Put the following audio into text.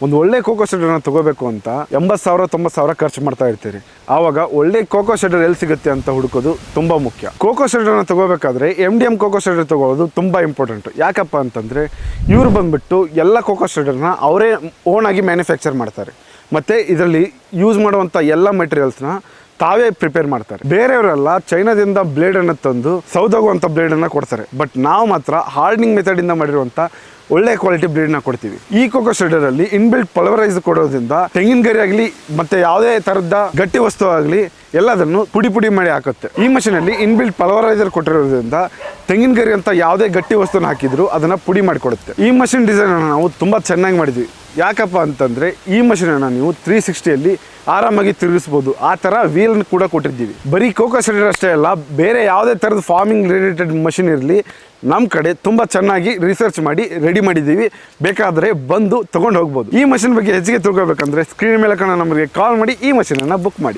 ಒಂದು ಒಳ್ಳೆ ಕೋಕೋ ಶೆಡರ್ನ ತಗೋಬೇಕು ಅಂತ 80,000 90,000 ಖರ್ಚು ಮಾಡ್ತಾ ಇರ್ತೀರಿ. ಆವಾಗ ಒಳ್ಳೆ ಕೋಕೋ ಶೆಡರ್ ಎಲ್ಲಿ ಸಿಗುತ್ತೆ ಅಂತ ಹುಡುಕೋದು ತುಂಬಾ ಮುಖ್ಯ. ಕೋಕೋ ಶೆಡರ್ನ ತಗೋಬೇಕಾದ್ರೆ MDM ಕೋಕೋ ಶೆಡರ್ ತಗೊಳ್ಳೋದು ತುಂಬಾ ಇಂಪಾರ್ಟೆಂಟ್. ಯಾಕಪ್ಪ ಅಂತಂದ್ರೆ ಇವ್ರು ಬಂದ್ಬಿಟ್ಟು ಎಲ್ಲ ಕೋಕೋ ಶೆಡರ್ನ ಅವರೇ ಓನ್ ಆಗಿ ಮ್ಯಾನುಫ್ಯಾಕ್ಚರ್ ಮಾಡ್ತಾರೆ. ಮತ್ತೆ ಇದರಲ್ಲಿ ಯೂಸ್ ಮಾಡುವಂಥ ಎಲ್ಲ ಮೆಟೀರಿಯಲ್ಸ್ನ ತಾವೇ ಪ್ರಿಪೇರ್ ಮಾಡ್ತಾರೆ. ಬೇರೆಯವರೆಲ್ಲ ಚೈನಾದಿಂದ ಬ್ಲೇಡನ್ನು ತಂದು ಸೌದಾಗುವಂಥ ಬ್ಲೇಡನ್ನು ಕೊಡ್ತಾರೆ. ಬಟ್ ನಾವು ಮಾತ್ರ ಹಾರ್ಡನಿಂಗ್ ಮೆಥಡಿಂದ ಮಾಡಿರುವಂಥ ಒಳ್ಳೆ ಕ್ವಾಲಿಟಿ ಬ್ಲೇಡ್ನ ಕೊಡ್ತೀವಿ. ಈ ಕೋಕೋ ಶೆಡರಲ್ಲಿ ಇನ್ಬಿಲ್ಟ್ ಪಲ್ವರೈಸ್ ಕೊಡೋದ್ರಿಂದ ತೆಂಗಿನ ಗರಿ ಆಗಲಿ ಮತ್ತೆ ಯಾವುದೇ ಥರದ ಗಟ್ಟಿ ವಸ್ತು ಆಗಲಿ ಎಲ್ಲದನ್ನು ಪುಡಿ ಮಾಡಿ ಹಾಕುತ್ತೆ. ಈ ಮಷೀನಲ್ಲಿ ಇನ್ಬಿಲ್ಟ್ ಪಲ್ವರೈಸರ್ ಕೊಟ್ಟಿರೋದ್ರಿಂದ ತೆಂಗಿನ ಗರಿ ಅಂತ ಯಾವುದೇ ಗಟ್ಟಿ ವಸ್ತುನ ಹಾಕಿದ್ರು ಅದನ್ನ ಪುಡಿ ಮಾಡಿಕೊಡುತ್ತೆ. ಈ ಮಷೀನ್ ಡಿಸೈನ್ ಅನ್ನು ನಾವು ತುಂಬಾ ಚೆನ್ನಾಗಿ ಮಾಡಿದ್ವಿ. ಯಾಕಪ್ಪ ಅಂತಂದ್ರೆ ಈ ಮಷೀನ್ ಅನ್ನು ನೀವು 360 ಆರಾಮಾಗಿ ತಿರುಗಿಸಬಹುದು. ಆ ತರ ವೀಲ್ ಕೂಡ ಕೊಟ್ಟಿದ್ದೀವಿ. ಬರೀ ಕೋಕೋ ಶೆಡರ್ ಅಷ್ಟೇ ಅಲ್ಲ, ಬೇರೆ ಯಾವುದೇ ತರದ ಫಾರ್ಮಿಂಗ್ ರಿಲೇಟೆಡ್ ಮಷೀನ್ ಇರಲಿ ನಮ್ಮ ಕಡೆ ತುಂಬಾ ಚೆನ್ನಾಗಿ ರಿಸರ್ಚ್ ಮಾಡಿ ರೆಡಿ ಮಾಡಿದ್ದೀವಿ. ಬೇಕಾದರೆ ಬಂದು ತಗೊಂಡು ಹೋಗ್ಬೋದು. ಈ ಮಷೀನ್ ಬಗ್ಗೆ ಹೆಚ್ಚಿಗೆ ತಿಳ್ಕೊಬೇಕಂದ್ರೆ ಸ್ಕ್ರೀನ್ ಮೇಲೆ ಕಾಣೋ ನಂಬರ್ಗೆ ಕಾಲ್ ಮಾಡಿ ಈ ಮಷೀನನ್ನು ಬುಕ್ ಮಾಡಿ.